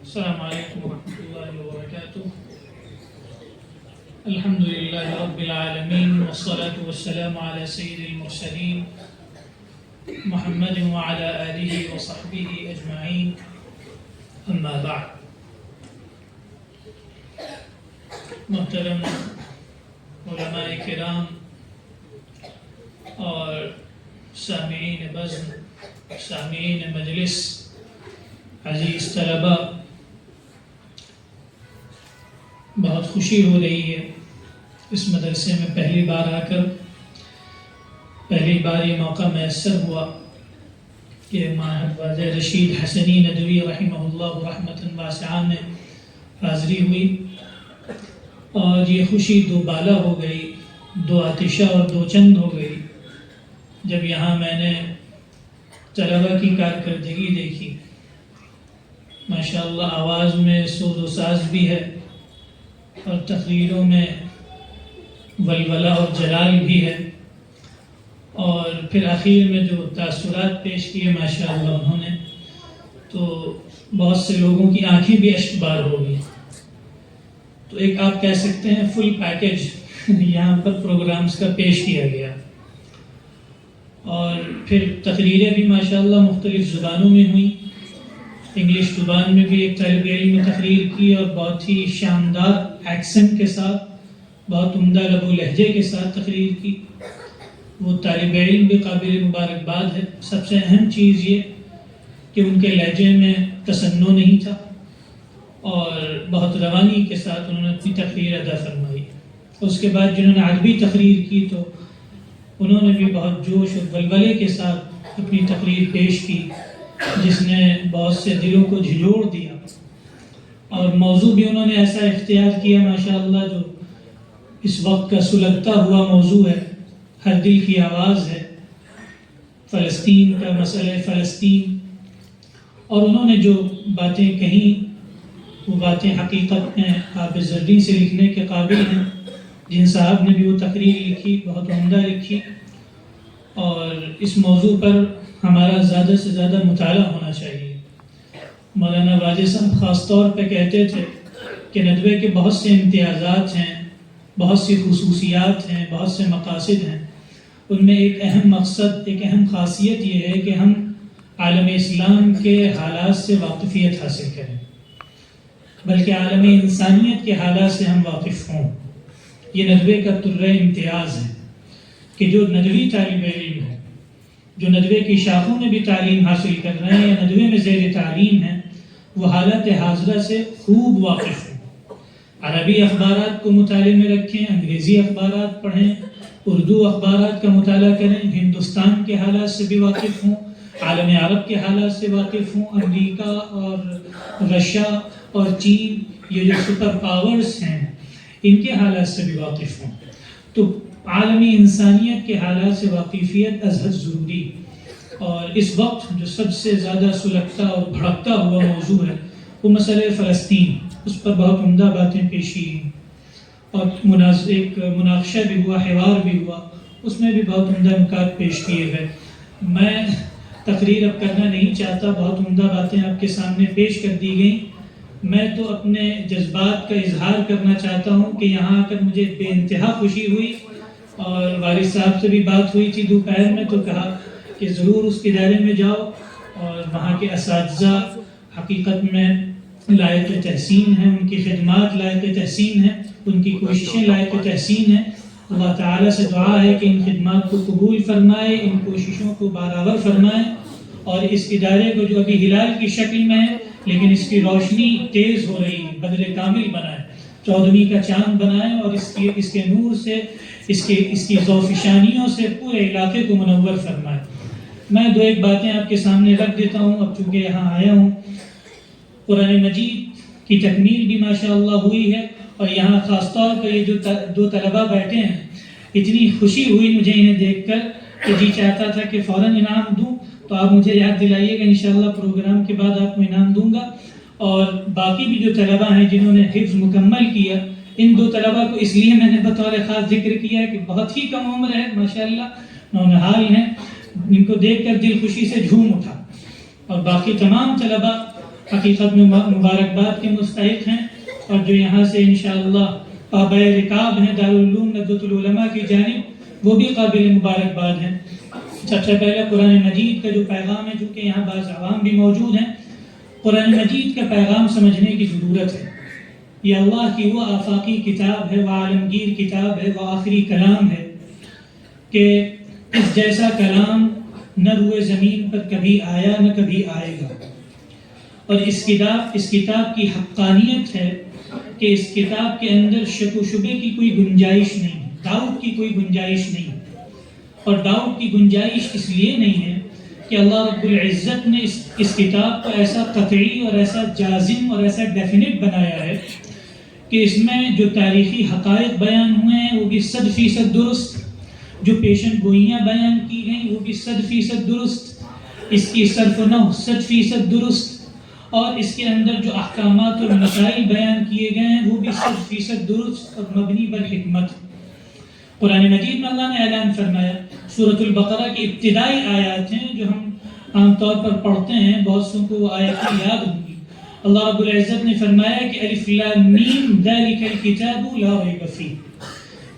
السلام علیکم ورحمۃ اللہ وبرکاتہ۔ الحمد للہ رب العالمین والصلاة والسلام علی سید المرسلین محمد وعلی آلہ وصحبہ اجمعین، اما بعد۔ محترم علماء کرام اور سامعین بزم، سامعین مجلس، عزیز طلباء، بہت خوشی ہو رہی ہے اس مدرسے میں پہلی بار آ کر۔ پہلی بار یہ موقع میسر ہوا کہ معہد واضح رشید حسنی ندوی رحمہ اللہ رحمۃ واسعہ میں حاضری ہوئی، اور یہ خوشی دو بالا ہو گئی، دو آتشہ اور دو چند ہو گئی جب یہاں میں نے طلباء کی کارکردگی دیکھی۔ ماشاءاللہ آواز میں سوز و ساز بھی ہے، اور تقریروں میں ولولہ اور جلال بھی ہے، اور پھر آخر میں جو تاثرات پیش کیے ماشاءاللہ انہوں نے، تو بہت سے لوگوں کی آنکھیں بھی اشک بار ہو گئی۔ تو ایک آپ کہہ سکتے ہیں فل پیکج یہاں پر پروگرامز کا پیش کیا گیا، اور پھر تقریریں بھی ماشاءاللہ مختلف زبانوں میں ہوئیں۔ انگلش زبان میں بھی ایک طالب علم نے تقریر کی، اور بہت ہی شاندار ایکسنٹ کے ساتھ، بہت عمدہ لب و لہجے کے ساتھ تقریر کی۔ وہ طالب علم بھی قابل مبارکباد ہے۔ سب سے اہم چیز یہ کہ ان کے لہجے میں تصنع نہیں تھا، اور بہت روانی کے ساتھ انہوں نے اپنی تقریر ادا فرمائی۔ اس کے بعد جنہوں نے عربی تقریر کی تو انہوں نے بھی بہت جوش اور ولولے کے ساتھ اپنی تقریر پیش کی، جس نے بہت سے دلوں کو جھنجھوڑ دیا، اور موضوع بھی انہوں نے ایسا اختیار کیا ماشاءاللہ جو اس وقت کا سلگتا ہوا موضوع ہے، ہر دل کی آواز ہے، فلسطین کا مسئلہ فلسطین۔ اور انہوں نے جو باتیں کہیں وہ باتیں حقیقت میں آب زرین سے لکھنے کے قابل ہیں۔ جن صاحب نے بھی وہ تقریر لکھی بہت عمدہ لکھی، اور اس موضوع پر ہمارا زیادہ سے زیادہ مطالعہ ہونا چاہیے۔ مولانا واجد صاحب خاص طور پہ کہتے تھے کہ ندوے کے بہت سے امتیازات ہیں، بہت سی خصوصیات ہیں، بہت سے مقاصد ہیں۔ ان میں ایک اہم مقصد، ایک اہم خاصیت یہ ہے کہ ہم عالم اسلام کے حالات سے واقفیت حاصل کریں، بلکہ عالم انسانیت کے حالات سے ہم واقف ہوں۔ یہ ندوے کا طرۂ امتیاز ہے کہ جو ندوی طالب علم ہے، جو ندوے کی شاخوں میں بھی تعلیم حاصل کر رہے ہیں یا ندوے میں زیر تعلیم ہیں، وہ حالت حاضرہ سے خوب واقف ہیں۔ عربی اخبارات کو مطالعے میں رکھیں، انگریزی اخبارات پڑھیں، اردو اخبارات کا مطالعہ کریں، ہندوستان کے حالات سے بھی واقف ہوں، عالم عرب کے حالات سے واقف ہوں، امریکہ اور رشیا اور چین، یہ جو سپر پاورز ہیں، ان کے حالات سے بھی واقف ہوں۔ تو عالمی انسانیت کے حالات سے واقفیت ازحد ضروری، اور اس وقت جو سب سے زیادہ سلگتا اور بھڑکتا ہوا موضوع ہے وہ مسئلہ فلسطین۔ اس پر بہت عمدہ باتیں پیش کی، اور ایک مناقشہ بھی ہوا، حوار بھی ہوا، اس میں بھی بہت عمدہ نکات پیش کیے گئے۔ میں تقریر اب کرنا نہیں چاہتا، بہت عمدہ باتیں آپ کے سامنے پیش کر دی گئیں۔ میں تو اپنے جذبات کا اظہار کرنا چاہتا ہوں کہ یہاں آ کر مجھے بے انتہا خوشی ہوئی، اور والد صاحب سے بھی بات ہوئی تھی دوپہر میں، تو کہا کہ ضرور اس ادارے میں جاؤ، اور وہاں کے اساتذہ حقیقت میں لائق تحسین ہیں، ان کی خدمات لائق تحسین ہیں، ان کی کوششیں لائق تحسین ہیں۔ اللہ تعالیٰ سے دعا ہے کہ ان خدمات کو قبول فرمائے، ان کوششوں کو برابر فرمائے، اور اس ادارے کو جو ابھی ہلال کی شکل میں ہے لیکن اس کی روشنی تیز ہو رہی ہے، بدر کامل بنائے، 14ویں کا چاند بنائے، اور اس کے نور سے، اس کی ذوفشانیوں سے پورے علاقے کو منور فرمائے۔ میں دو ایک باتیں آپ کے سامنے رکھ دیتا ہوں اب چونکہ یہاں آیا ہوں۔ قرآن مجید کی تکمیل بھی ماشاءاللہ ہوئی ہے، اور یہاں خاص طور پر یہ جو دو طلباء بیٹھے ہیں، اتنی خوشی ہوئی مجھے انہیں دیکھ کر کہ جی چاہتا تھا کہ فوراً انعام دوں، تو آپ مجھے یاد دلائیے گا، انشاءاللہ پروگرام کے بعد آپ کو انعام دوں گا۔ اور باقی بھی جو طلباء ہیں جنہوں نے حفظ مکمل کیا، ان دو طلباء کو اس لیے میں نے بطور خاص ذکر کیا ہے کہ بہت ہی کم عمر ہے ماشاءاللہ، نونہال ہیں، ان کو دیکھ کر دل خوشی سے جھوم اٹھا۔ اور باقی تمام طلباء حقیقت میں مبارکباد کے مستحق ہیں، اور جو یہاں سے انشاءاللہ پابۂ رکاب ہیں دارالعلوم ندوۃ العلماء کی جانب، وہ بھی قابل مبارکباد ہیں۔ سب سے پہلے قرآن مجید کا جو پیغام ہے، چونکہ یہاں بعض عوام بھی موجود ہیں، قرآن مجید کا پیغام سمجھنے کی ضرورت ہے۔ یہ اللہ کی وہ آفاقی کتاب ہے، وہ عالمگیر کتاب ہے، وہ آخری کلام ہے کہ اس جیسا کلام نہ روئے زمین پر کبھی آیا نہ کبھی آئے گا۔ اور اس کتاب کی حقانیت ہے کہ اس کتاب کے اندر شک و شبے کی کوئی گنجائش نہیں ہے، ڈاؤٹ کی کوئی گنجائش نہیں ہے۔ اور ڈاؤٹ کی گنجائش اس لیے نہیں ہے کہ اللہ رب العزت نے اس کتاب کو ایسا قطعی اور ایسا جازم اور ایسا ڈیفینٹ بنایا ہے کہ اس میں جو تاریخی حقائق بیان ہوئے ہیں وہ بھی 100% درست، جو پیشن گوئیاں بیان کی گئیں وہ بھی 100% درست، اس کی صرف و نحو 100% درست، اور اس کے اندر جو احکامات اور مسائل بیان کیے گئے ہیں وہ بھی 100% درست اور مبنی بر حکمت۔ قرآن مجید میں اللہ نے اعلان فرمایا، سورۃ البقرہ کی ابتدائی آیات ہیں جو ہم عام طور پر پڑھتے ہیں، بہت سو کو وہ آیاتیں یاد ہوں گی۔ اللہ رب العزت نے فرمایا کہ الف لام میم ذالک الکتاب لا ریب فیہ،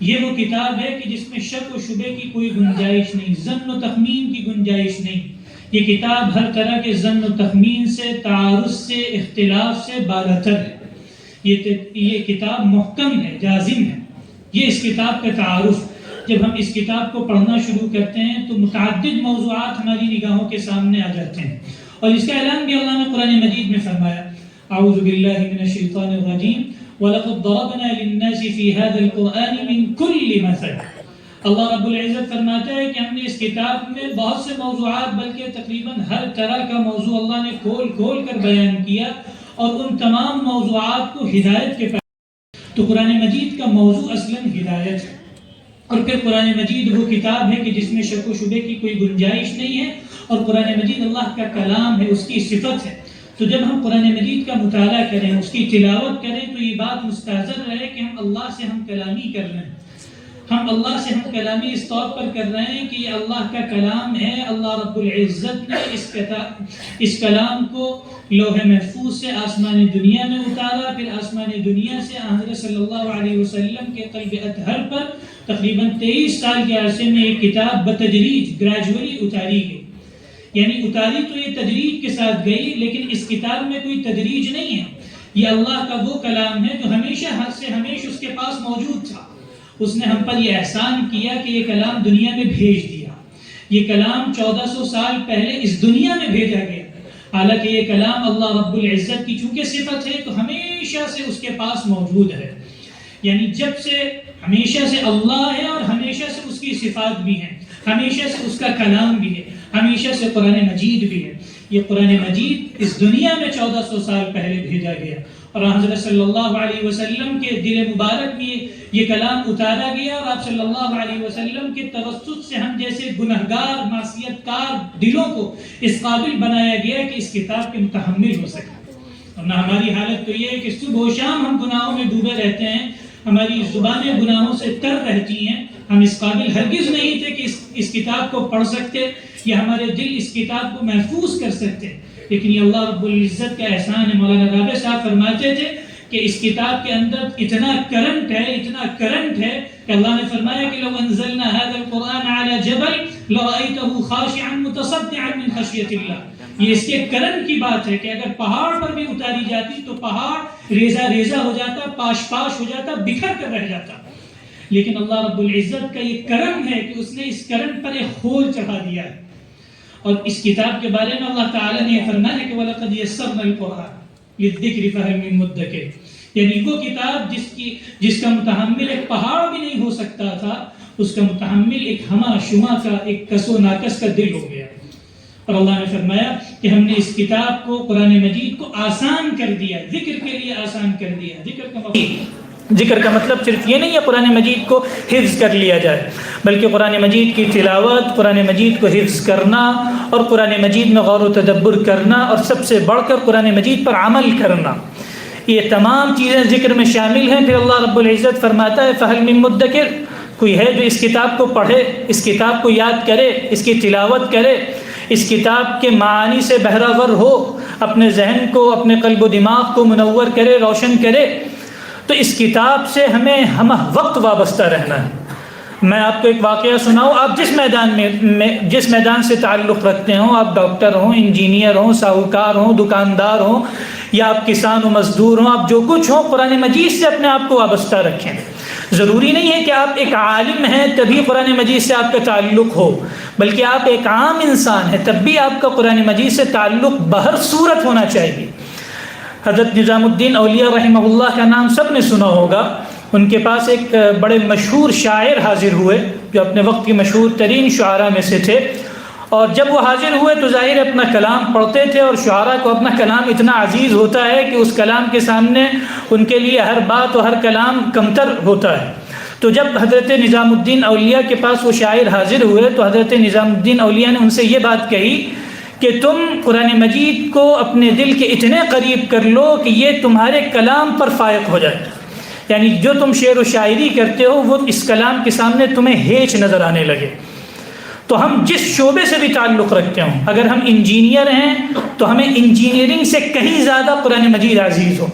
یہ وہ کتاب ہے کہ جس میں شک و شبے کی کوئی گنجائش نہیں، ظن و تخمین کی گنجائش نہیں۔ یہ کتاب ہر طرح کے ظن و تخمین سے، تعارض سے، اختلاف سے بالاتر ہے۔ یہ کتاب محکم ہے، جازم ہے۔ یہ اس کتاب کا تعارف، جب ہم اس کتاب کو پڑھنا شروع کرتے ہیں تو متعدد موضوعات ہماری نگاہوں کے سامنے آ جاتے ہیں، اور اس کا اعلان بھی اللہ نے قرآن مجید میں فرمایا، اعوذ باللہ من الشیطان الرجیم وَلَقَدْ ضَرَبْنَا لِلنَّاسِ فِي هَذَا الْقُرْآنِ مِنْ كُلِّ مَثَلٍ۔ اللہ رب العزت فرماتا ہے کہ ہم نے اس کتاب میں بہت سے موضوعات، بلکہ تقریباً ہر طرح کا موضوع اللہ نے کھول کھول کر بیان کیا، اور ان تمام موضوعات کو ہدایت کے تو قرآن مجید کا موضوع اصلاً ہدایت ہے۔ اور پھر قرآن مجید وہ کتاب ہے کہ جس میں شک و شبے کی کوئی گنجائش نہیں ہے، اور قرآن مجید اللہ کا کلام ہے، اس کی صفت ہے۔ تو جب ہم قرآن مجید کا مطالعہ کریں، اس کی تلاوت کریں، تو یہ بات مستحضر رہے کہ ہم اللہ سے ہم کلامی کر رہے ہیں، ہم اللہ سے ہم کلامی اس طور پر کر رہے ہیں کہ یہ اللہ کا کلام ہے۔ اللہ رب العزت نے اس کلام کو لوح محفوظ سے آسمان دنیا میں اتارا، پھر آسمان دنیا سے حضرت صلی اللہ علیہ وسلم کے قلب اطہر پر تقریباً 23 سال کے عرصے میں ایک کتاب بتدریج گریجولی اتاری گئی۔ یعنی اتاری تو یہ تدریج کے ساتھ گئی، لیکن اس کتاب میں کوئی تدریج نہیں ہے۔ یہ اللہ کا وہ کلام ہے جو ہمیشہ حد سے ہمیشہ اس کے پاس موجود تھا۔ اس نے ہم پر یہ احسان کیا کہ یہ کلام دنیا میں بھیج دیا۔ یہ کلام 1400 سال پہلے اس دنیا میں بھیجا گیا، حالانکہ یہ کلام اللہ رب العزت کی چونکہ صفت ہے تو ہمیشہ سے اس کے پاس موجود ہے۔ یعنی جب سے ہمیشہ سے اللہ ہے، اور ہمیشہ سے اس کی صفات بھی ہیں، ہمیشہ سے اس کا کلام بھی ہے، ہمیشہ سے قرآن مجید بھی ہے۔ یہ قرآن مجید اس دنیا میں 1400 سال پہلے بھیجا گیا، اور حضرت صلی اللہ علیہ وسلم کے دل مبارک میں یہ کلام اتارا گیا، اور آپ صلی اللہ علیہ وسلم کے توسط سے ہم جیسے گنہگار معصیت کار دلوں کو اس قابل بنایا گیا کہ اس کتاب کے متحمل ہو سکے۔ ورنہ ہماری حالت تو یہ ہے کہ صبح و شام ہم گناہوں میں ڈوبے رہتے ہیں، ہماری زبانیں گناہوں سے تر رہتی ہیں، ہم اس قابل ہرگز نہیں تھے کہ اس کتاب کو پڑھ سکتے، یا ہمارے دل اس کتاب کو محفوظ کر سکتے۔ لیکن یہ اللہ رب العزت کا احسان ہے۔ مولانا رابع صاحب فرماتے تھے کہ اس کتاب کے اندر اتنا کرنٹ ہے کہ اللہ نے فرمایا کہ لو انزلنا هذا القرآن على جبل لرأيته خاشعا متصدعا من خشية اللہ۔ یہ اس کے کرنٹ کی بات ہے کہ اگر پہاڑ پر بھی اتاری جاتی تو پہاڑ ریزہ ریزہ ہو جاتا، پاش پاش ہو جاتا، بکھر کر رہ جاتا۔ لیکن اللہ رب العزت کا یہ کرم ہے کہ اس نے اس کرم پر ایک خول چڑھا دیا ہے۔ اور اس کتاب کے بارے میں اللہ تعالیٰ نے فرمایا کہ وَلَقَدْ يَسَّرْنَا الْقُرْآنَ لِلذِّكْرِ فَهَلْ مِن مُدَّكِرٍ، یعنی وہ کتاب جس کا متحمل ایک پہاڑ بھی نہیں ہو سکتا تھا، اس کا متحمل ایک ہمہ شمع کا، ایک کس و ناکس کا دل ہو گیا۔ اور اللہ نے فرمایا کہ ہم نے اس کتاب کو، قرآن مجید کو آسان کر دیا، ذکر کے لیے آسان کر دیا۔ ذکر کا مطلب صرف یہ نہیں ہے قرآن مجید کو حفظ کر لیا جائے، بلکہ قرآن مجید کی تلاوت، قرآن مجید کو حفظ کرنا، اور قرآن مجید میں غور و تدبر کرنا، اور سب سے بڑھ کر قرآن مجید پر عمل کرنا، یہ تمام چیزیں ذکر میں شامل ہیں۔ پھر اللہ رب العزت فرماتا ہے فَهَلْ مِن مُدَّكِرٍ، کوئی ہے جو اس کتاب کو پڑھے، اس کتاب کو یاد کرے، اس کی تلاوت کرے۔ اس کتاب کے معانی سے بہرہ ہو، اپنے ذہن کو، اپنے قلب و دماغ کو منور کرے، روشن کرے، تو اس کتاب سے ہمیں ہم وقت وابستہ رہنا ہے۔ میں آپ کو ایک واقعہ سناؤں، آپ جس میدان سے تعلق رکھتے ہوں، آپ ڈاکٹر ہوں، انجینئر ہوں، ساہوکار ہوں، دکاندار ہوں، یا آپ کسان و مزدور ہوں، آپ جو کچھ ہوں، قرآن مجید سے اپنے آپ کو وابستہ رکھیں۔ ضروری نہیں ہے کہ آپ ایک عالم ہیں تبھی قرآن مجید سے آپ کا تعلق ہو، بلکہ آپ ایک عام انسان ہیں تب بھی آپ کا قرآن مجید سے تعلق بہر صورت ہونا چاہیے۔ حضرت نظام الدین اولیاء رحمہ اللہ کا نام سب نے سنا ہوگا۔ ان کے پاس ایک بڑے مشہور شاعر حاضر ہوئے جو اپنے وقت کی مشہور ترین شعراء میں سے تھے، اور جب وہ حاضر ہوئے تو ظاہر اپنا کلام پڑھتے تھے، اور شعراء کو اپنا کلام اتنا عزیز ہوتا ہے کہ اس کلام کے سامنے ان کے لیے ہر بات و ہر کلام کمتر ہوتا ہے۔ تو جب حضرت نظام الدین اولیاء کے پاس وہ شاعر حاضر ہوئے تو حضرت نظام الدین اولیاء نے ان سے یہ بات کہی کہ تم قرآن مجید کو اپنے دل کے اتنے قریب کر لو کہ یہ تمہارے کلام پر فائق ہو جائے، یعنی جو تم شعر و شاعری کرتے ہو وہ اس کلام کے سامنے تمہیں ہیچ نظر آنے لگے۔ تو ہم جس شعبے سے بھی تعلق رکھتے ہوں، اگر ہم انجینئر ہیں تو ہمیں انجینئرنگ سے کہیں زیادہ قرآن مجید عزیز ہو،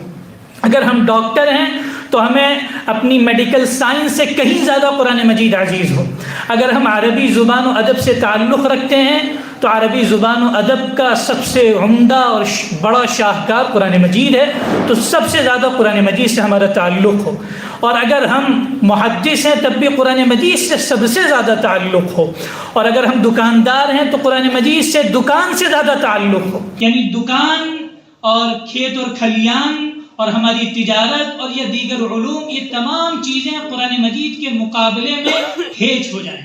اگر ہم ڈاکٹر ہیں تو ہمیں اپنی میڈیکل سائنس سے کہیں زیادہ قرآن مجید عزیز ہو، اگر ہم عربی زبان و ادب سے تعلق رکھتے ہیں تو عربی زبان و ادب کا سب سے عمدہ اور بڑا شاہکار قرآن مجید ہے، تو سب سے زیادہ قرآن مجید سے ہمارا تعلق ہو، اور اگر ہم محدث ہیں تب بھی قرآن مجید سے سب سے زیادہ تعلق ہو، اور اگر ہم دکاندار ہیں تو قرآن مجید سے دکان سے زیادہ تعلق ہو، یعنی دکان اور کھیت اور کھلیان اور ہماری تجارت اور یہ دیگر علوم، یہ تمام چیزیں قرآن مجید کے مقابلے میں ہیچ ہو جائیں۔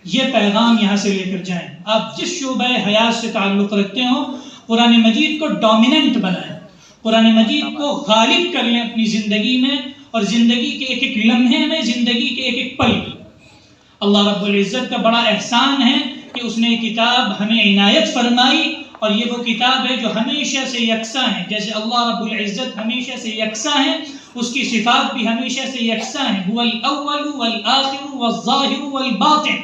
یہ پیغام یہاں سے لے کر جائیں، آپ جس شعبہ حیات سے تعلق رکھتے ہوں قرآن مجید کو ڈومیننٹ بنائیں، قرآن مجید کو غالب کر لیں اپنی زندگی میں، اور زندگی کے ایک ایک لمحے میں، زندگی کے ایک ایک پل میں۔ اللہ رب العزت کا بڑا احسان ہے کہ اس نے کتاب ہمیں عنایت فرمائی، اور یہ وہ کتاب ہے جو ہمیشہ سے یکساں ہے، جیسے اللہ رب العزت ہمیشہ سے یکساں ہے، اس کی صفات بھی ہمیشہ سے یکساں ہیں۔ هو الاول والآخر والظاہر والباطن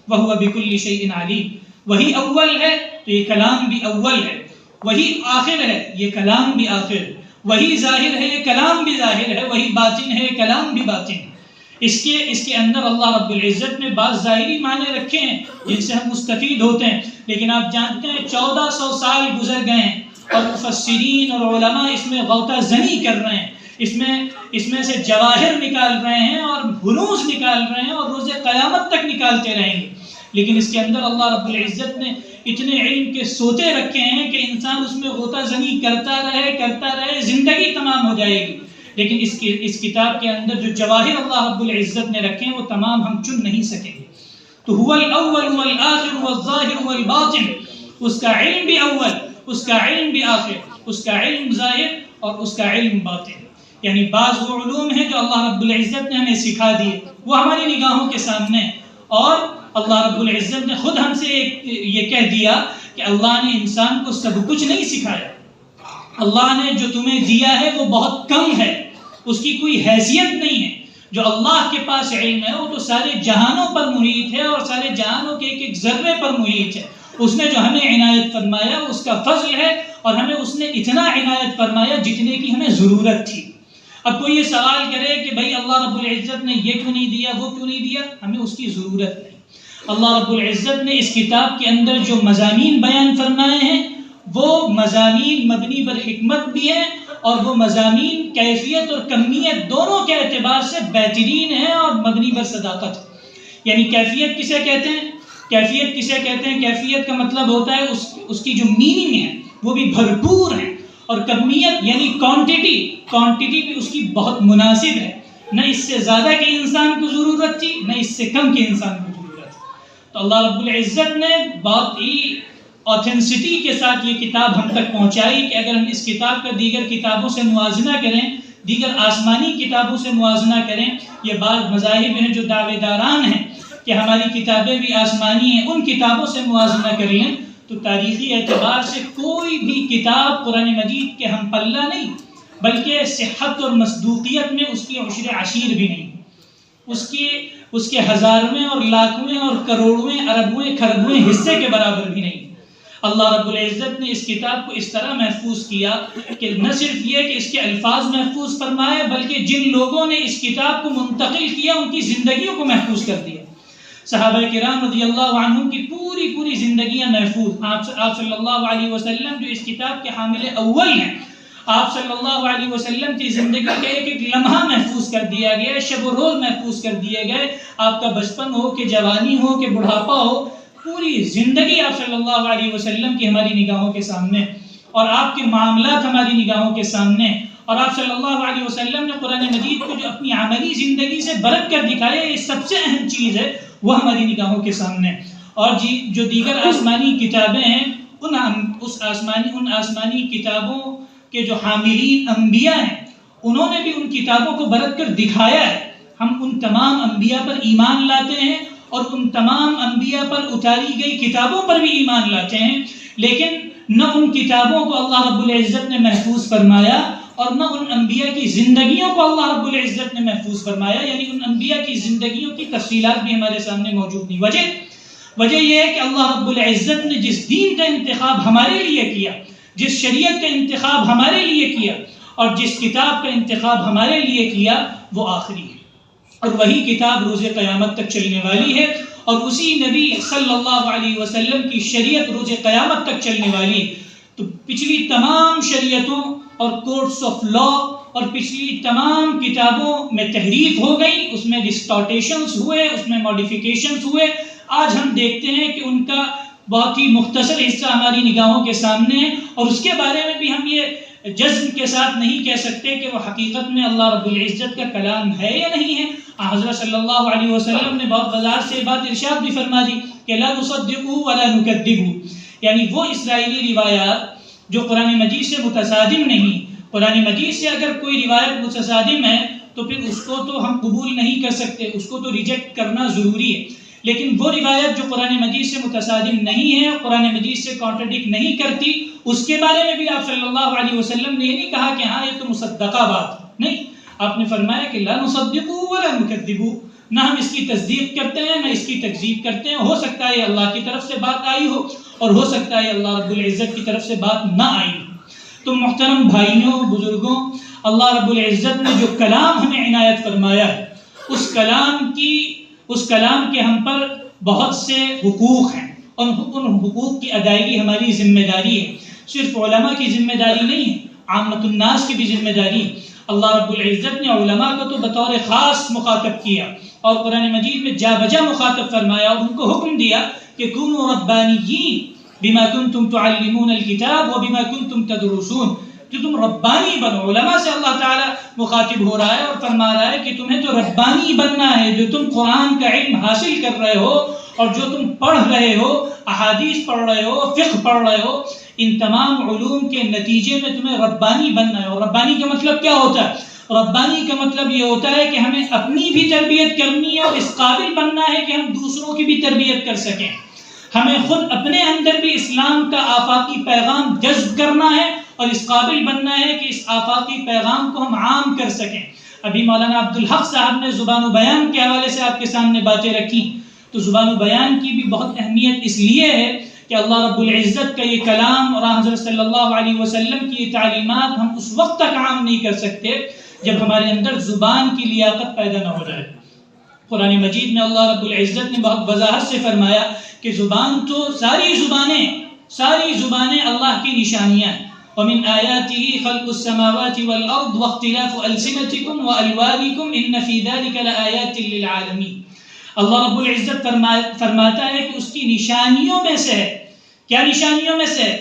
وهو بكل شيء علیم۔ وہی اول ہے تو یہ کلام بھی اول ہے، وہی آخر ہے یہ کلام بھی آخر ہے، وہی ظاہر ہے یہ کلام بھی ظاہر ہے، وہی باطن ہے یہ کلام بھی باطن ہے۔ اس کے اندر اللہ رب العزت نے بعض ظاہری معنی رکھے ہیں جن سے ہم مستفید ہوتے ہیں، لیکن آپ جانتے ہیں 1400 سال گزر گئے ہیں اور مفسرین اور علماء اس میں غوطہ زنی کر رہے ہیں، اس میں سے جواہر نکال رہے ہیں اور بھنوس نکال رہے ہیں، اور روز قیامت تک نکالتے رہیں گے، لیکن اس کے اندر اللہ رب العزت نے اتنے علم کے سوتے رکھے ہیں کہ انسان اس میں غوطہ زنی کرتا رہے، زندگی تمام ہو جائے گی، لیکن اس کتاب کے اندر جو جواہر اللہ رب العزت نے رکھے ہیں وہ تمام ہم چن نہیں سکیں گے۔ تو هو الاول والآخر والظاہر والباطن، اس کا علم بھی اول، اس کا علم بھی آخر، اس کا علم ظاہر اور اس کا علم باطن، یعنی بعض وہ علوم ہیں جو اللہ رب العزت نے ہمیں سکھا دیے، وہ ہماری نگاہوں کے سامنے، اور اللہ رب العزت نے خود ہم سے یہ کہہ دیا کہ اللہ نے انسان کو سب کچھ نہیں سکھایا، اللہ نے جو تمہیں دیا ہے وہ بہت کم ہے، اس کی کوئی حیثیت نہیں ہے۔ جو اللہ کے پاس علم ہے وہ تو سارے جہانوں پر محیط ہے، اور سارے جہانوں کے ایک ایک ذرے پر محیط ہے۔ اس نے جو ہمیں عنایت فرمایا اس کا فضل ہے، اور ہمیں اس نے اتنا عنایت فرمایا جتنے کی ہمیں ضرورت تھی۔ اب کوئی یہ سوال کرے کہ بھائی اللہ رب العزت نے یہ کیوں نہیں دیا، وہ کیوں نہیں دیا، ہمیں اس کی ضرورت نہیں۔ اللہ رب العزت نے اس کتاب کے اندر جو مضامین بیان فرمائے ہیں وہ مضامین مبنی بر حکمت بھی ہیں، اور وہ مضامین کیفیت اور کمیت دونوں کے اعتبار سے بہترین ہیں اور مبنی بر صداقت۔ یعنی کیفیت کسے کہتے ہیں؟ کیفیت کا مطلب ہوتا ہے اس کی جو میننگ ہے وہ بھی بھرپور ہے، اور کمیت یعنی کوانٹٹی بھی اس کی بہت مناسب ہے، نہ اس سے زیادہ کے انسان کو ضرورت تھی، نہ اس سے کم کے انسان کو ضرورت تھی۔ تو اللہ رب العزت نے بہت ہی آتھینسٹی کے ساتھ یہ کتاب ہم تک پہنچائی کہ اگر ہم اس کتاب کا دیگر کتابوں سے موازنہ کریں، دیگر آسمانی کتابوں سے موازنہ کریں، یہ بعض مذاہب ہیں جو دعوے داران ہیں کہ ہماری کتابیں بھی آسمانی ہیں، ان کتابوں سے موازنہ کر لیں تو تاریخی اعتبار سے کوئی بھی کتاب قرآن مجید کے ہم پلہ نہیں، بلکہ صحت اور مصدوقیت میں اس کی عشر عشیر بھی نہیں، اس کے ہزارویں اور لاکھویں اور کروڑویں اربویں کھربویں حصے کے برابر بھی نہیں۔ اللہ رب العزت نے اس کتاب کو اس طرح محفوظ کیا کہ نہ صرف یہ کہ اس کے الفاظ محفوظ فرمائے، بلکہ جن لوگوں نے اس کتاب کو منتقل کیا ان کی زندگیوں کو محفوظ کر دیا۔ صحابہ کرام رضی اللہ عنہم کی پوری زندگیاں محفوظ۔ آپ صلی اللہ علیہ وسلم جو اس کتاب کے حامل اول ہیں، آپ صلی اللہ علیہ وسلم کی زندگی کا ایک ایک لمحہ محفوظ کر دیا گیا، شب و روز محفوظ کر دیے گئے۔ آپ کا بچپن ہو کہ جوانی ہو کہ بڑھاپا ہو، پوری زندگی آپ صلی اللہ علیہ وسلم کی ہماری نگاہوں کے سامنے، اور آپ کے معاملات ہماری نگاہوں کے سامنے، اور آپ صلی اللہ علیہ وسلم نے قرآن مجید کو جو اپنی عملی زندگی سے برت کر دکھایا، یہ سب سے اہم چیز ہے، وہ ہماری نگاہوں کے سامنے۔ اور جو دیگر آسمانی کتابیں ہیں، ان آسمانی کتابوں کے جو حاملین انبیاء ہیں، انہوں نے بھی ان کتابوں کو برت کر دکھایا ہے۔ ہم ان تمام انبیاء پر ایمان لاتے ہیں اور ان تمام انبیاء پر اتاری گئی کتابوں پر بھی ایمان لاتے ہیں، لیکن نہ ان کتابوں کو اللہ رب العزت نے محفوظ فرمایا اور نہ ان انبیاء کی زندگیوں کو اللہ رب العزت نے محفوظ فرمایا، یعنی ان انبیاء کی زندگیوں کی تفصیلات بھی ہمارے سامنے موجود نہیں۔ وجہ یہ ہے کہ اللہ رب العزت نے جس دین کا انتخاب ہمارے لیے کیا، جس شریعت کا انتخاب ہمارے لیے کیا، اور جس کتاب کا انتخاب ہمارے لیے کیا، وہ آخری ہے، اور وہی کتاب روز قیامت تک چلنے والی ہے، اور اسی نبی صلی اللہ علیہ وسلم کی شریعت روز قیامت تک چلنے والی ہے۔ تو پچھلی تمام شریعتوں اور کورٹس آف لا اور پچھلی تمام کتابوں میں تحریف ہو گئی، اس میں ڈسٹارٹیشنز ہوئے، اس میں ماڈیفیکیشنز ہوئے۔ آج ہم دیکھتے ہیں کہ ان کا بہت ہی مختصر حصہ ہماری نگاہوں کے سامنے ہے، اور اس کے بارے میں بھی ہم یہ جزم کے ساتھ نہیں کہہ سکتے کہ وہ حقیقت میں اللہ رب العزت کا کلام ہے یا نہیں ہے۔ حضرت صلی اللہ علیہ وسلم نے بہت وضاحت سے بات ارشاد بھی فرما دی کہ لا نصدقه ولا نكذبه، یعنی وہ اسرائیلی روایات جو قرآن مجید سے متصادم نہیں، قرآن مجید سے اگر کوئی روایت متصادم ہے تو پھر اس کو تو ہم قبول نہیں کر سکتے، اس کو تو ریجیکٹ کرنا ضروری ہے، لیکن وہ روایت جو قرآن مجید سے متصادم نہیں ہے، قرآن مجید سے کانٹرڈکٹ نہیں کرتی، اس کے بارے میں بھی آپ صلی اللہ علیہ وسلم نے یہ نہیں کہا کہ ہاں یہ تو مصدقہ بات نہیں، آپ نے فرمایا کہ لا نصدقه ولا نكذبه، نہ ہم اس کی تصدیق کرتے ہیں نہ اس کی تکذیب کرتے ہیں۔ ہو سکتا ہے اللہ کی طرف سے بات آئی ہو، اور ہو سکتا ہے اللہ رب العزت کی طرف سے بات نہ آئی ہو۔ تو محترم بھائیوں، بزرگوں، اللہ رب العزت نے جو کلام ہمیں عنایت فرمایا ہے، اس کلام کے ہم پر بہت سے حقوق ہیں، اور ان حقوق کی ادائیگی ہماری ذمہ داری ہے۔ صرف علماء کی ذمہ داری نہیں ہے، عامت الناس کی بھی ذمہ داری ہے۔ اللہ رب العزت نے علماء کو تو بطور خاص مخاطب کیا، اور قرآن مجید میں جا بجا مخاطب فرمایا، اور ان کو حکم دیا کہ کونوا ربانیین بما کنتم تعلمون الکتاب وبما کنتم تدرسون، کہ تم ربانی بنو۔ علماء سے اللہ تعالیٰ مخاطب ہو رہا ہے اور فرما رہا ہے کہ تمہیں تو ربانی بننا ہے، جو تم قرآن کا علم حاصل کر رہے ہو اور جو تم پڑھ رہے ہو، احادیث پڑھ رہے ہو، فقہ پڑھ رہے ہو، ان تمام علوم کے نتیجے میں تمہیں ربانی بننا ہے۔ اور ربانی کا مطلب کیا ہوتا ہے؟ ربانی کا مطلب یہ ہوتا ہے کہ ہمیں اپنی بھی تربیت کرنی ہے، اور اس قابل بننا ہے کہ ہم دوسروں کی بھی تربیت کر سکیں۔ ہمیں خود اپنے اندر بھی اسلام کا آفاقی پیغام جذب کرنا ہے، اور اس قابل بننا ہے کہ اس آفاقی پیغام کو ہم عام کر سکیں۔ ابھی مولانا عبدالحق صاحب نے زبان و بیان کے حوالے سے آپ کے سامنے باتیں رکھی، تو زبان و بیان کی بھی بہت اہمیت اس لیے ہے کہ اللہ رب العزت کا یہ کلام اور حضرت صلی اللہ علیہ وسلم کی یہ تعلیمات ہم اس وقت تک عام نہیں کر سکتے جب ہمارے اندر زبان کی لیاقت پیدا نہ ہو جائے۔ قرآن مجید میں اللہ رب العزت نے بہت وضاحت سے فرمایا کہ زبان تو ساری زبانیں اللہ کی نشانیاں ہیں۔ وَمِنْ آيَاتِهِ خَلْقُ السَّمَاوَاتِ وَالْأَرْضِ وَاخْتِلَافُ أَلْسِنَتِكُمْ وَأَلْوَانِكُمْ إِنَّ فِي ذَلِكَ لَآيَاتٍ لِلْعَالَمِينَ۔ اللہ رب العزت فرماتا ہے کہ اس کی نشانیوں میں سے ہے۔ کیا نشانیوں میں سے؟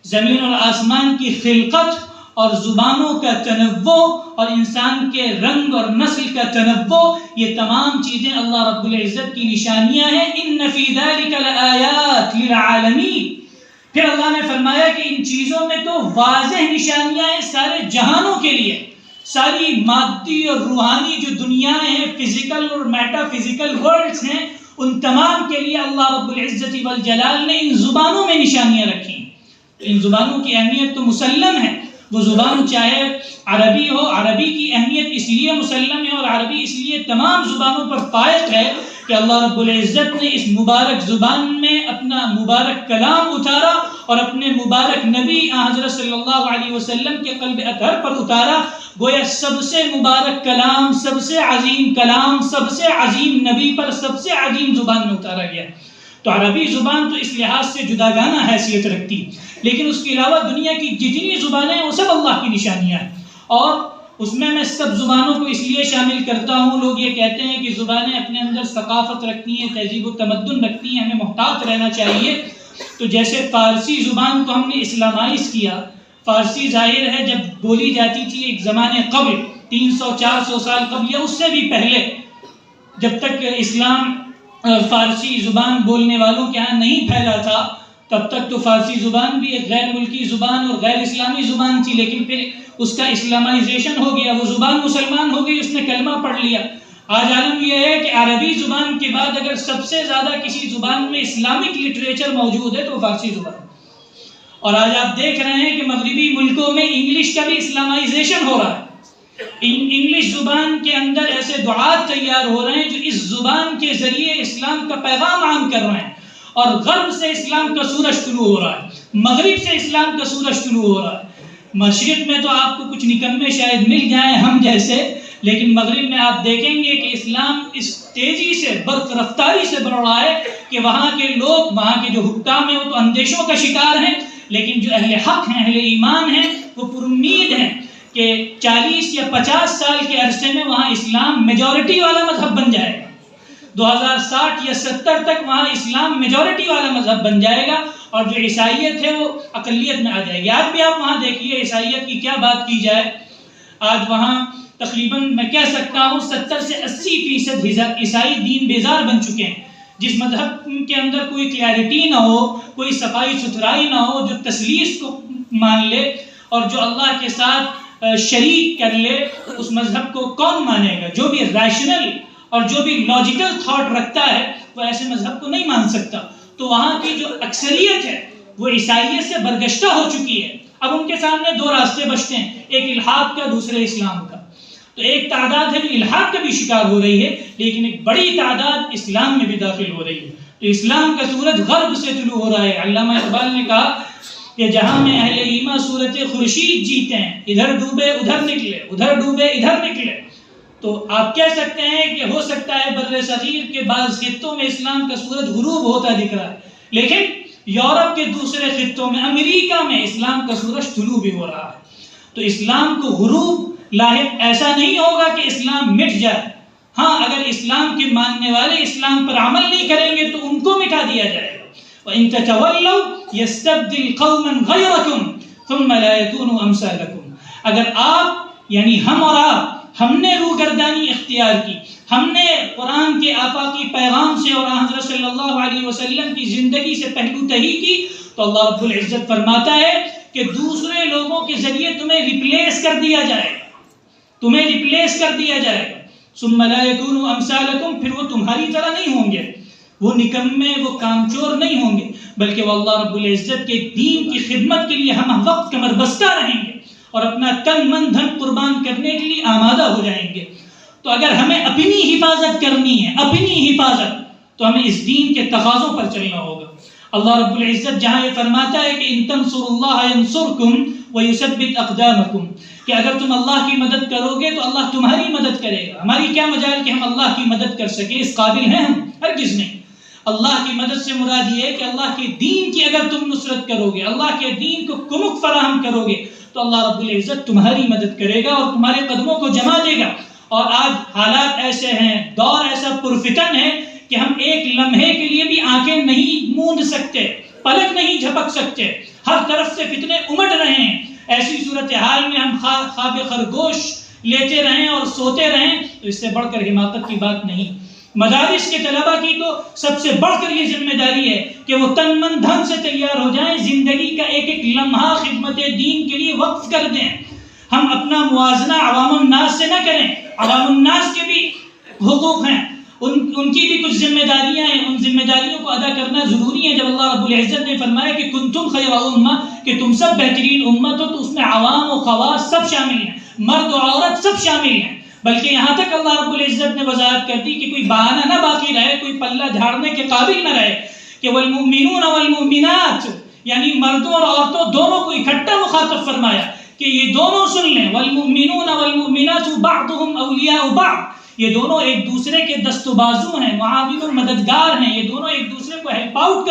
زمین اور آسمان کی خلقت، اور زبانوں کا تنوع، اور انسان کے رنگ اور نسل کا تنوع، یہ تمام چیزیں اللہ رب العزت کی نشانیاں ہیں۔ ان فی ذلک لآیات للعالمین۔ پھر اللہ نے فرمایا کہ ان چیزوں میں تو واضح نشانیاں ہیں سارے جہانوں کے لیے، ساری مادی اور روحانی جو دنیا ہیں، فزیکل اور میٹا فزیکل ورلڈز ہیں، ان تمام کے لیے اللہ رب العزت والجلال نے ان زبانوں میں نشانیاں رکھی۔ ان زبانوں کی اہمیت تو مسلم ہے، وہ زبان چاہے عربی ہو، عربی کی اہمیت اس لیے مسلم ہے اور عربی اس لیے تمام زبانوں پر فائق ہے کہ اللہ رب العزت نے اس مبارک زبان میں اپنا مبارک کلام اتارا اور اپنے مبارک نبی حضرت صلی اللہ علیہ وسلم کے قلب اطہر پر اتارا. گویا سب سے مبارک کلام، سب سے عظیم کلام، سب سے عظیم نبی پر سب سے عظیم زبان میں اتارا گیا. تو عربی زبان تو اس لحاظ سے جداگانہ حیثیت رکھتی، لیکن اس کے علاوہ دنیا کی جتنی زبانیں ہیں وہ سب اللہ کی نشانیاں ہیں. اور اس میں سب زبانوں کو اس لیے شامل کرتا ہوں، لوگ یہ کہتے ہیں کہ زبانیں اپنے اندر ثقافت رکھتی ہیں، تہذیب و تمدن رکھتی ہیں، ہمیں محتاط رہنا چاہیے. تو جیسے فارسی زبان کو ہم نے اسلامائز کیا، فارسی ظاہر ہے جب بولی جاتی تھی ایک زمانے قبل 300-400 سال قبل یا اس سے بھی پہلے، جب تک اسلام فارسی زبان بولنے والوں کے ہاں نہیں پھیلا تھا، تب تک تو فارسی زبان بھی ایک غیر ملکی زبان اور غیر اسلامی زبان تھی. لیکن پھر اس کا اسلامائزیشن ہو گیا، وہ زبان مسلمان ہو گئی، اس نے کلمہ پڑھ لیا. آج عالم یہ ہے کہ عربی زبان کے بعد اگر سب سے زیادہ کسی زبان میں اسلامک لٹریچر موجود ہے تو فارسی زبان. اور آج آپ دیکھ رہے ہیں کہ مغربی ملکوں میں انگلش کا بھی اسلامائزیشن ہو رہا ہے. انگلش زبان کے اندر ایسے دعات تیار ہو رہے ہیں جو اس زبان کے ذریعے اسلام کا پیغام عام کر رہے ہیں. اور غرب سے اسلام کا سورج طلوع ہو رہا ہے، مغرب سے اسلام کا سورج طلوع ہو رہا ہے. مشرق میں تو آپ کو کچھ نکمے شاید مل جائیں ہم جیسے، لیکن مغرب میں آپ دیکھیں گے کہ اسلام اس تیزی سے برق رفتاری سے بڑھ رہا ہے کہ وہاں کے لوگ، وہاں کے جو حکام ہیں وہ تو اندیشوں کا شکار ہیں، لیکن جو اہل حق ہیں، اہل ایمان ہیں، وہ پر امید ہیں کہ 40 یا 50 سال کے عرصے میں وہاں اسلام میجورٹی والا مذہب بن جائے گا. 2060 یا 70 تک وہاں اسلام میجورٹی والا مذہب بن جائے گا اور جو عیسائیت ہے وہ اقلیت میں آ جائے گی. آج بھی آپ وہاں دیکھیے عیسائیت کی کیا بات کی جائے، آج وہاں تقریباً میں کہہ سکتا ہوں 70 سے 80% عیسائی دین بیزار بن چکے ہیں. جس مذہب کے اندر کوئی کلیئرٹی نہ ہو، کوئی صفائی ستھرائی نہ ہو، جو تثلیث کو مان لے اور جو اللہ کے ساتھ شریک کر لے، اس مذہب کو کون مانے گا؟ جو بھی ریشنل اور جو بھی لاجیکل تھاٹ رکھتا ہے وہ ایسے مذہب کو نہیں مان سکتا. تو وہاں کی جو اکثریت ہے وہ عیسائیت سے برگشتہ ہو چکی ہے. اب ان کے سامنے دو راستے بچتے ہیں، ایک الحاد کا، دوسرے اسلام کا. تو ایک تعداد ہے جو الحاد کا بھی شکار ہو رہی ہے، لیکن ایک بڑی تعداد اسلام میں بھی داخل ہو رہی ہے. تو اسلام کا سورج غرب سے طلوع ہو رہا ہے. علامہ اقبال نے کہا کہ جہاں میں اہل ایمان صورت خورشید جیتے ہیں، ادھر ڈوبے ادھر نکلے، ادھر ڈوبے ادھر نکلے. تو آپ کہہ سکتے ہیں کہ ہو سکتا ہے بر صغیر کے بعض خطوں میں اسلام کا سورج غروب ہوتا دکھ رہا ہے، لیکن یورپ کے دوسرے خطوں میں، امریکہ میں اسلام کا سورج طلوع بھی ہو رہا ہے. تو اسلام کو غروب لاحق ایسا نہیں ہوگا کہ اسلام مٹ جائے. ہاں، اگر اسلام کے ماننے والے اسلام پر عمل نہیں کریں گے تو ان کو مٹا دیا جائے گا. وَإِن تَتَوَلَّوْا يَسْتَبْدِلْ قَوْمًا غَيْرَكُمْ ثُمَّ لَا يَكُونُوا أَمْثَالَكُمْ. اگر آپ یعنی ہم اور آپ، ہم نے روگردانی اختیار کی، ہم نے قرآن کے آفاقی پیغام سے اور حضرت صلی اللہ علیہ وسلم کی زندگی سے پہلو تہی کی، تو اللہ رب العزت فرماتا ہے کہ دوسرے لوگوں کے ذریعے تمہیں ریپلیس کر دیا جائے گا، تمہیں ریپلیس کر دیا جائے گا. ثم لا يكونوا امثالكم، پھر وہ تمہاری طرح نہیں ہوں گے، وہ نکمے، وہ کامچور نہیں ہوں گے، بلکہ وہ اللہ رب العزت کے دین کی خدمت کے لیے ہم وقت کمر بستہ رہیں گے اور اپنا تن من دھن قربان کرنے کے لیے آمادہ ہو جائیں گے. تو اگر ہمیں اپنی حفاظت کرنی ہے، اپنی حفاظت، تو ہمیں اس دین کے تقاضوں پر چلنا ہوگا. اللہ رب العزت جہاں یہ فرماتا ہے کہ ان تنصروا اللہ ینصرکم ویثبت اقدامکم، کہ اگر تم اللہ کی مدد کرو گے تو اللہ تمہاری مدد کرے گا. ہماری کیا مجال کہ ہم اللہ کی مدد کر سکیں، اس قابل ہیں ہم؟ ہرگز نہیں. اللہ کی مدد سے مراد یہ ہے کہ اللہ کے دین کی اگر تم نصرت کرو گے، اللہ کے دین کو کمک فراہم کرو گے، تو اللہ رب العزت تمہاری مدد کرے گا اور تمہارے قدموں کو جما دے گا. اور آج حالات ایسے ہیں، دور ایسا پرفتن ہے کہ ہم ایک لمحے کے لیے بھی آنکھیں نہیں موند سکتے، پلک نہیں جھپک سکتے. ہر طرف سے فتنے امٹ رہے ہیں. ایسی صورتحال میں ہم خواب خرگوش لیتے رہیں اور سوتے رہیں تو اس سے بڑھ کر حماقت کی بات نہیں. مدارس کے طلبہ کی تو سب سے بڑھ کر یہ ذمہ داری ہے کہ وہ تن من دھن سے تیار ہو جائیں، زندگی کا ایک ایک لمحہ خدمت دین کے لیے وقف کر دیں. ہم اپنا موازنہ عوام الناس سے نہ کریں. عوام الناس کے بھی حقوق ہیں، ان کی بھی کچھ ذمہ داریاں ہیں، ان ذمہ داریوں کو ادا کرنا ضروری ہے. جب اللہ رب العزت نے فرمایا کہ کنتم خیر امہ، کہ تم سب بہترین امت ہو، تو اس میں عوام و خواص سب شامل ہیں، مرد و عورت سب شامل ہیں. بلکہ یہاں تک اللہ رب العزت نے وضاحت کر دی کہ کوئی بہانہ نہ باقی رہے، کوئی پلہ جھاڑنے کے قابل نہ رہے کہ والمؤمنون والمؤمنات، یعنی مردوں اور عورتوں دونوں کو اکٹھا مخاطب فرمایا کہ یہ دونوں سن لیں، والمؤمنون والمؤمنات بعضهم اولیاء بعض، یہ دونوں ایک دوسرے کے دست و بازو ہیں، معاون و مددگار ہیں، یہ دونوں ایک دوسرے کو ہیلپ آؤٹ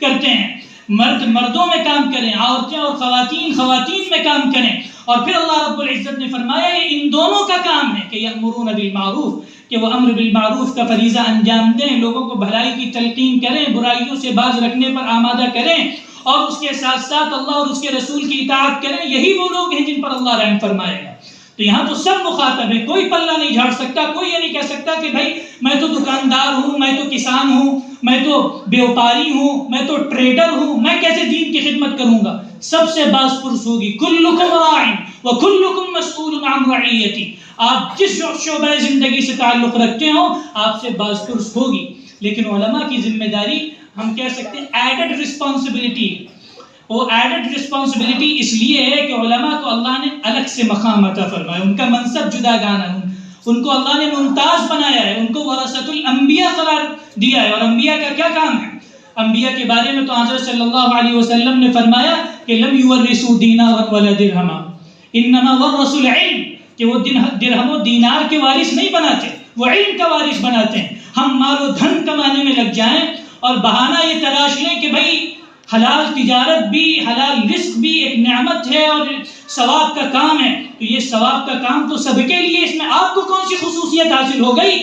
کرتے ہیں۔ مرد مردوں میں کام کریں، عورتیں اور خواتین میں کام کریں۔ اور پھر اللہ رب العزت نے فرمایا یہ ان دونوں کا کام ہے کہ یأمرون بالمعروف، کہ وہ امر بالمعروف کا فریضہ انجام دیں، لوگوں کو بھلائی کی تلقین کریں، برائیوں سے باز رکھنے پر آمادہ کریں، اور اس کے ساتھ ساتھ اللہ اور اس کے رسول کی اطاعت کریں۔ یہی وہ لوگ ہیں جن پر اللہ رحم فرمائے گا۔ تو یہاں تو سب مخاطب ہے، کوئی پلہ نہیں جھاڑ سکتا، کوئی یہ نہیں کہہ سکتا کہ بھائی میں تو دکاندار ہوں، میں تو کسان ہوں، میں تو بیوپاری ہوں، میں تو ٹریڈر ہوں، میں کیسے دین کی خدمت کروں گا؟ سب سے باز پرس ہوگی، کلکم راع وکلکم مسئول عن رعیتہ، آپ جس شعبہ زندگی سے تعلق رکھتے ہو آپ سے باز پرس ہوگی۔ لیکن علماء کی ذمہ داری ہم کہہ سکتے ہیں ایڈڈ رسپانسبلٹی، وہ ایڈڈ رسپانسبلٹی اس لیے ہے کہ علماء کو اللہ نے الگ سے مقام عطا فرمایا، ان کا منصب جدا گانا ہے، ان کو اللہ نے ممتاز بنایا ہے، ان کو ورثۃ الانبیاء قرار دیا ہے۔ اور انبیاء کا کیا کام ہے؟ انبیاء کے بارے میں تو حضرت صلی اللہ علیہ وسلم نے فرمایا کہ لم یورثوا دینارا ولا درہما انما ورثوا العلم، کہ وہ درہم و دینار کے وارث نہیں بناتے، وہ علم کا وارث بناتے ہیں۔ ہم مال و دھن کمانے میں لگ جائیں اور بہانہ یہ تلاش لیں کہ بھائی حلال تجارت بھی، حلال رزق بھی ایک نعمت ہے اور ثواب کا کام ہے، تو یہ ثواب کا کام تو سب کے لیے، اس میں آپ کو کون سی خصوصیت حاصل ہو گئی؟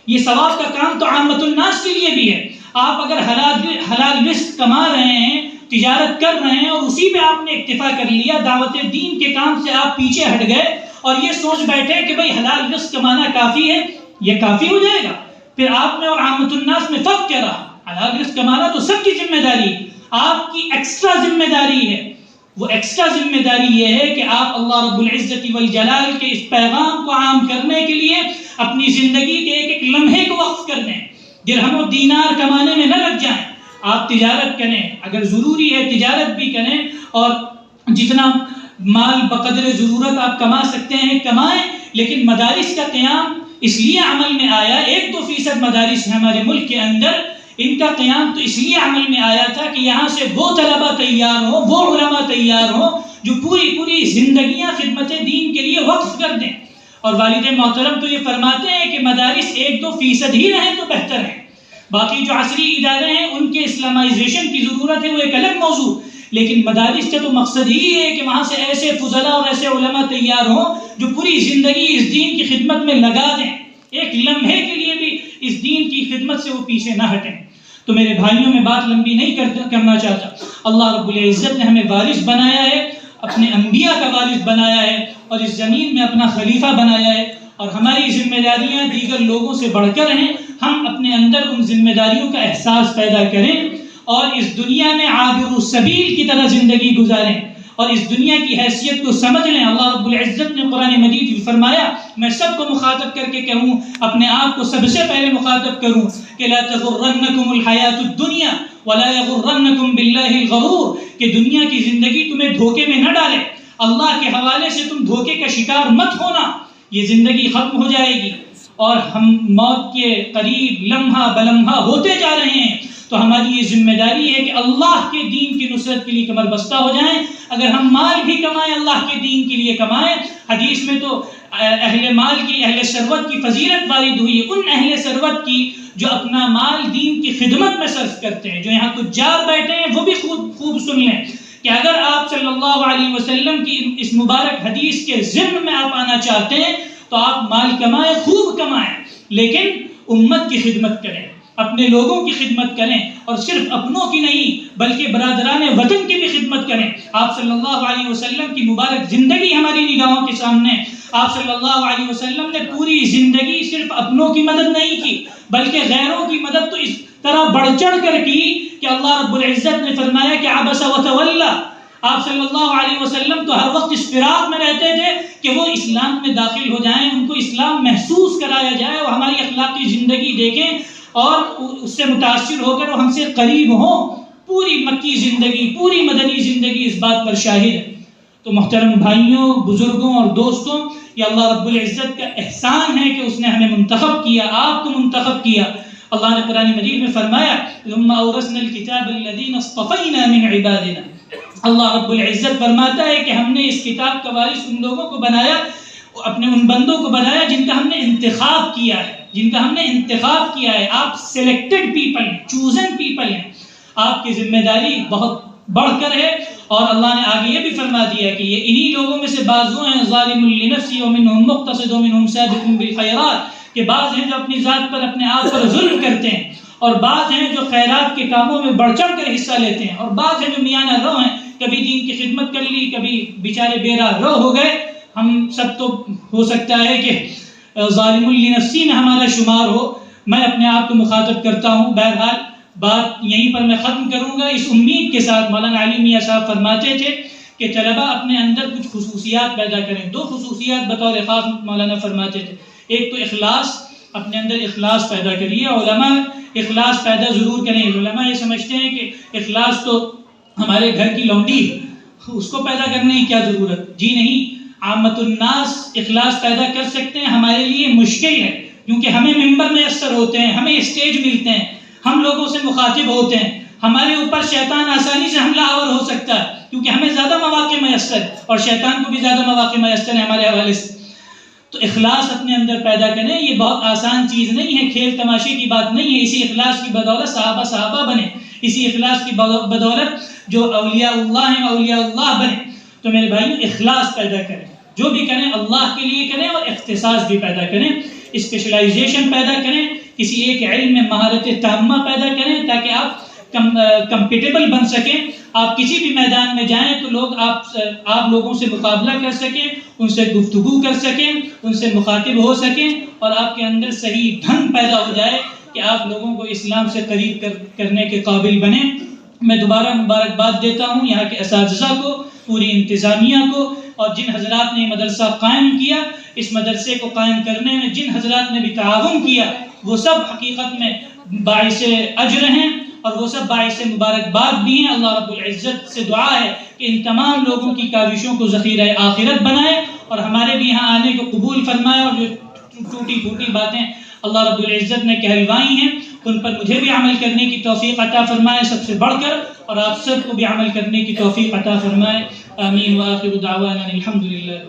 یہ ثواب کا کام تو عامت الناس کے لیے بھی ہے۔ آپ اگر حلال رزق کما رہے ہیں، تجارت کر رہے ہیں، اور اسی پہ آپ نے اکتفا کر لیا، دعوت دین کے کام سے آپ پیچھے ہٹ گئے اور یہ سوچ بیٹھے کہ بھائی حلال رزق کمانا کافی ہے، یہ کافی ہو جائے گا، پھر آپ میں اور عامت الناس میں فرق کیا رہا؟ حلال رزق کمانا تو سب کی ذمہ داری ہے، آپ کی ایکسٹرا ذمہ داری ہے۔ وہ ایکسٹرا ذمہ داری یہ ہے کہ آپ اللہ رب العزت والجلال کے اس پیغام کو عام کرنے کے لیے اپنی زندگی کے ایک ایک لمحے کو وقف کر دیں، درہم و دینار کمانے میں نہ لگ جائیں۔ آپ تجارت کریں، اگر ضروری ہے تجارت بھی کریں، اور جتنا مال بقدر ضرورت آپ کما سکتے ہیں کمائیں، لیکن مدارس کا قیام اس لیے عمل میں آیا، 1-2% مدارس ہیں ہمارے ملک کے اندر، ان کا قیام تو اس لیے عمل میں آیا تھا کہ یہاں سے وہ طلبہ تیار ہوں، وہ علماء تیار ہوں جو پوری زندگیاں خدمت دین کے لیے وقف کر دیں۔ اور والد محترم تو یہ فرماتے ہیں کہ مدارس 1-2% ہی رہیں تو بہتر ہے، باقی جو عصری ادارے ہیں ان کے اسلامائزیشن کی ضرورت ہے، وہ ایک الگ موضوع، لیکن مدارس کا تو مقصد ہی ہے کہ وہاں سے ایسے فضلاء اور ایسے علماء تیار ہوں جو پوری زندگی اس دین کی خدمت میں لگا دیں، ایک لمحے کے لیے بھی اس دین کی خدمت سے وہ پیچھے نہ ہٹیں۔ تو میرے بھائیوں میں بات لمبی نہیں کرنا چاہتا، اللہ رب العزت نے ہمیں وارث بنایا ہے، اپنے انبیاء کا وارث بنایا ہے، اور اس زمین میں اپنا خلیفہ بنایا ہے، اور ہماری ذمہ داریاں دیگر لوگوں سے بڑھ کر ہیں۔ ہم اپنے اندر ان ذمہ داریوں کا احساس پیدا کریں اور اس دنیا میں عابر السبیل کی طرح زندگی گزاریں، اور اس دنیا کی حیثیت کو سمجھ لیں۔ اللہ رب العزت نے قرآن مجید میں فرمایا، میں سب کو مخاطب کر کے کہوں، اپنے آپ کو سب سے پہلے مخاطب کروں کہ لا تغرنکم الحیات الدنیا ولا یغرنکم باللہ الغرور، کہ دنیا کی زندگی تمہیں دھوکے میں نہ ڈالے، اللہ کے حوالے سے تم دھوکے کا شکار مت ہونا۔ یہ زندگی ختم ہو جائے گی اور ہم موت کے قریب لمحہ بلمحہ ہوتے جا رہے ہیں، تو ہماری یہ ذمہ داری ہے کہ اللہ کے دین کی نصرت کے لیے کمر بستہ ہو جائیں۔ اگر ہم مال بھی کمائیں اللہ کے دین کے لیے کمائیں۔ حدیث میں تو اہل مال کی، اہل ثروت کی فضیلت وارد ہوئی ہے، ان اہل ثروت کی جو اپنا مال دین کی خدمت میں صرف کرتے ہیں۔ جو یہاں تجار بیٹھے ہیں وہ بھی خوب سن لیں کہ اگر آپ صلی اللہ علیہ وسلم کی اس مبارک حدیث کے ضمن میں آپ آنا چاہتے ہیں تو آپ مال کمائیں، خوب کمائیں، لیکن امت کی خدمت کریں، اپنے لوگوں کی خدمت کریں، اور صرف اپنوں کی نہیں بلکہ برادران وطن کی بھی خدمت کریں۔ آپ صلی اللہ علیہ وسلم کی مبارک زندگی ہماری نگاہوں کے سامنے، آپ صلی اللہ علیہ وسلم نے پوری زندگی صرف اپنوں کی مدد نہیں کی بلکہ غیروں کی مدد تو اس طرح بڑھ چڑھ کر کی کہ اللہ رب العزت نے فرمایا کہ عبس وتولی۔ آپ صلی اللہ علیہ وسلم تو ہر وقت اس فراق میں رہتے تھے کہ وہ اسلام میں داخل ہو جائیں، ان کو اسلام محسوس کرایا جائے، وہ ہماری اخلاقی زندگی دیکھیں اور اس سے متاثر ہو کر وہ ہم سے قریب ہوں۔ پوری مکی زندگی، پوری مدنی زندگی اس بات پر شاہد ہے۔ تو محترم بھائیوں، بزرگوں اور دوستوں، یہ اللہ رب العزت کا احسان ہے کہ اس نے ہمیں منتخب کیا، آپ کو منتخب کیا۔ اللہ نے قرآن مجید میں فرمایا ثم اورثنا الکتاب الذین اصطفینا من عبادنا، اللہ رب العزت فرماتا ہے کہ ہم نے اس کتاب کا وارث ان لوگوں کو بنایا، اپنے ان بندوں کو بنایا جن کا ہم نے انتخاب کیا ہے، جن کا ہم نے انتخاب کیا ہے۔ آپ سلیکٹڈ پیپل ہیں، چوزن پیپل ہیں، آپ کی ذمہ داری بہت بڑھ کر ہے۔ اور اللہ نے آگے یہ بھی فرما دیا کہ یہ انہی لوگوں میں سے بعض ہیں ظالم لنفسہ ومنہم مقتصد ومنہم سابق بالخیرات، کہ بعض ہیں جو اپنی ذات پر، اپنے آپ پر ظلم کرتے ہیں، اور بعض ہیں جو خیرات کے کاموں میں بڑھ چڑھ کر حصہ لیتے ہیں، اور بعض ہیں جو میانہ رو ہیں، کبھی دین کی خدمت کر لی، کبھی بیچارے بے راہ رو ہو گئے۔ ہم سب تو ہو سکتا ہے کہ ظالم لنفسی میں ہمارا شمار ہو، میں اپنے آپ کو مخاطب کرتا ہوں۔ بہرحال بات یہیں پر میں ختم کروں گا اس امید کے ساتھ، مولانا علی میاں صاحب فرماتے تھے کہ طلبہ اپنے اندر کچھ خصوصیات پیدا کریں۔ دو خصوصیات بطور خاص مولانا فرماتے تھے، ایک تو اخلاص، اپنے اندر اخلاص پیدا کریے۔ علماء اخلاص پیدا ضرور کریں۔ علماء یہ سمجھتے ہیں کہ اخلاص تو ہمارے گھر کی لونڈی، اس کو پیدا کرنے کی کیا ضرورت؟ جی نہیں، عامت الناس اخلاص پیدا کر سکتے ہیں، ہمارے لیے مشکل ہے کیونکہ ہمیں ممبر میسر ہوتے ہیں، ہمیں اسٹیج ملتے ہیں، ہم لوگوں سے مخاطب ہوتے ہیں، ہمارے اوپر شیطان آسانی سے حملہ آور ہو سکتا ہے کیونکہ ہمیں زیادہ مواقع میسر ہے اور شیطان کو بھی زیادہ مواقع میسر ہے ہمارے حوالے سے۔ تو اخلاص اپنے اندر پیدا کریں، یہ بہت آسان چیز نہیں ہے، کھیل تماشے کی بات نہیں ہے۔ اسی اخلاص کی بدولت صحابہ بنے، اسی اخلاص کی بدولت جو اولیاء اللہ ہیں اولیاء اللہ بنے۔ تو میرے بھائیوں، اخلاص پیدا کریں، جو بھی کریں اللہ کے لیے کریں، اور اختصاص بھی پیدا کریں، اسپیشلائزیشن پیدا کریں، کسی ایک علم میں مہارت تامہ پیدا کریں تاکہ آپ کمپیٹیبل بن سکیں۔ آپ کسی بھی میدان میں جائیں تو لوگ آپ لوگوں سے مقابلہ کر سکیں، ان سے گفتگو کر سکیں، ان سے مخاطب ہو سکیں، اور آپ کے اندر صحیح ڈھنگ پیدا ہو جائے کہ آپ لوگوں کو اسلام سے قریب کرنے کے قابل بنیں۔ میں دوبارہ مبارکباد دیتا ہوں یہاں کے اساتذہ کو، پوری انتظامیہ کو، اور جن حضرات نے مدرسہ قائم کیا، اس مدرسے کو قائم کرنے میں جن حضرات نے بھی تعاون کیا، وہ سب حقیقت میں باعث اجر ہیں اور وہ سب باعث مبارکباد بھی ہیں۔ اللہ رب العزت سے دعا ہے کہ ان تمام لوگوں کی کاوشوں کو ذخیرہ آخرت بنائے اور ہمارے بھی یہاں آنے کو قبول فرمائے، اور جو ٹوٹی پھوٹی باتیں اللہ رب العزت نے کہلوائی ہیں ان پر مجھے بھی عمل کرنے کی توفیق عطا فرمائے سب سے بڑھ کر، اور آپ سب کو بھی عمل کرنے کی توفیق عطا فرمائے۔ آمین وآخر دعوانا الحمدللہ۔